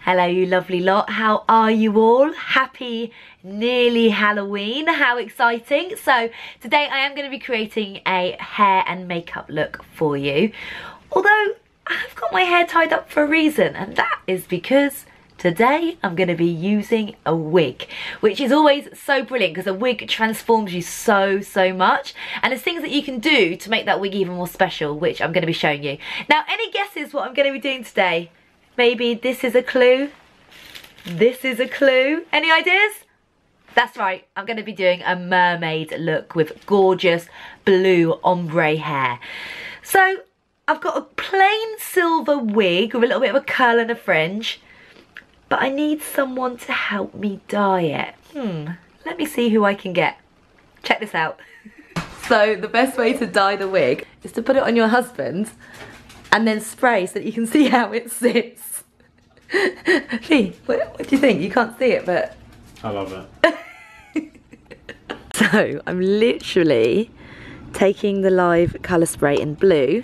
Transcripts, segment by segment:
Hello you lovely lot, how are you all? Happy nearly Halloween, how exciting. So today I am going to be creating a hair and makeup look for you. Although I've got my hair tied up for a reason, and that is because today I'm going to be using a wig, which is always so brilliant because a wig transforms you so much, and there's things that you can do to make that wig even more special, which I'm going to be showing you. Now, any guesses what I'm going to be doing today? Maybe this is a clue? This is a clue? Any ideas? That's right, I'm going to be doing a mermaid look with gorgeous blue ombre hair. So I've got a plain silver wig with a little bit of a curl and a fringe, but I need someone to help me dye it. Let me see who I can get. Check this out. So the best way to dye the wig is to put it on your husband and then spray so that you can see how it sits. Lee, what do you think? You can't see it, but... I love it. So I'm literally taking the live colour spray in blue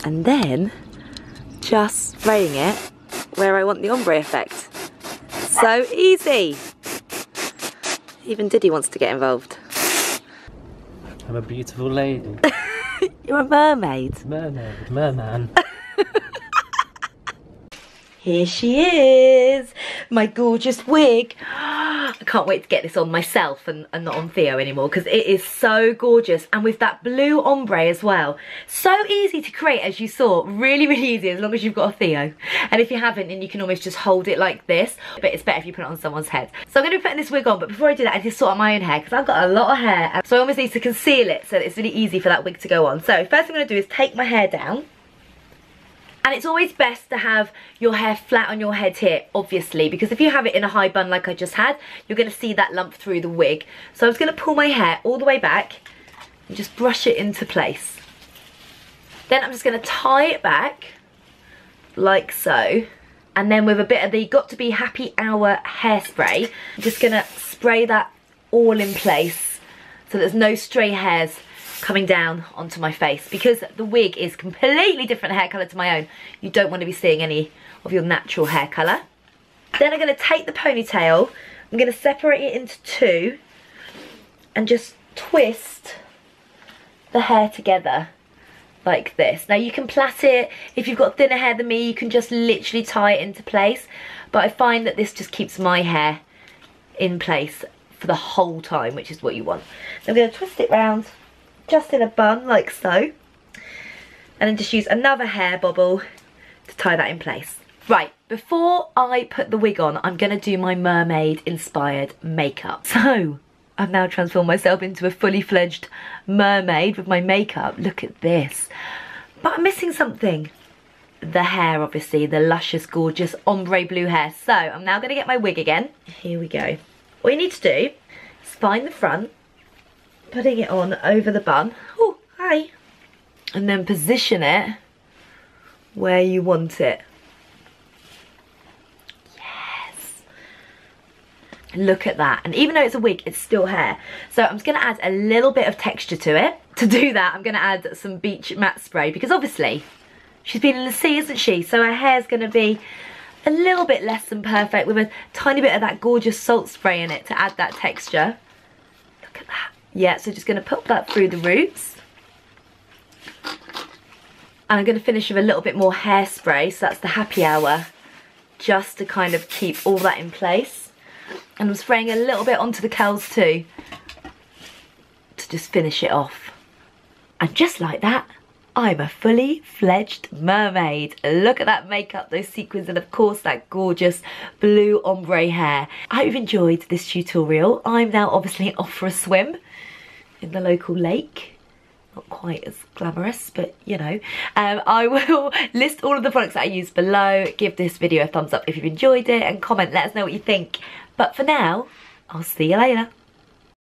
and then just spraying it where I want the ombre effect. So easy. Even Diddy wants to get involved. I'm a beautiful lady. You're a mermaid. Mermaid, merman. Here she is, my gorgeous wig. I can't wait to get this on myself and not on Theo anymore because it is so gorgeous, and with that blue ombre as well. So easy to create, as you saw, really easy as long as you've got a Theo. And if you haven't, then you can almost just hold it like this, but it's better if you put it on someone's head. So I'm going to be putting this wig on, but before I do that I need to sort out my own hair because I've got a lot of hair, so I almost need to conceal it so that it's really easy for that wig to go on. So first thing I'm going to do is take my hair down. And it's always best to have your hair flat on your head here, obviously, because if you have it in a high bun like I just had, you're going to see that lump through the wig. So I'm just going to pull my hair all the way back and just brush it into place. Then I'm just going to tie it back, like so. And then with a bit of the Got2b Happy Hour hairspray, I'm just going to spray that all in place so there's no stray hairs coming down onto my face, because the wig is completely different hair colour to my own. You don't want to be seeing any of your natural hair colour. Then I'm going to take the ponytail, I'm going to separate it into two and just twist the hair together like this. Now you can plait it, if you've got thinner hair than me you can just literally tie it into place, but I find that this just keeps my hair in place for the whole time, which is what you want. I'm going to twist it round just in a bun like so, and then just use another hair bobble to tie that in place. Right, before I put the wig on, I'm going to do my mermaid inspired makeup. So I've now transformed myself into a fully fledged mermaid with my makeup. Look at this. But I'm missing something. The hair, obviously, the luscious gorgeous ombre blue hair. So I'm now going to get my wig again. Here we go. All you need to do is find the front, putting it on over the bun. Oh, hi. And then position it where you want it. Yes. Look at that. And even though it's a wig, it's still hair. So I'm just going to add a little bit of texture to it. To do that, I'm going to add some beach matte spray, because obviously she's been in the sea, isn't she? So her hair's going to be a little bit less than perfect, with a tiny bit of that gorgeous salt spray in it to add that texture. Look at that. Yeah, so just going to put that through the roots. And I'm going to finish with a little bit more hairspray, so that's the Happy Hour, just to kind of keep all that in place. And I'm spraying a little bit onto the curls too, to just finish it off. And just like that, I'm a fully fledged mermaid. Look at that makeup, those sequins, and of course that gorgeous blue ombre hair. I hope you've enjoyed this tutorial. I'm now obviously off for a swim in the local lake. Not quite as glamorous, but you know. I will list all of the products that I use below. Give this video a thumbs up if you've enjoyed it, and comment, let us know what you think. But for now, I'll see you later.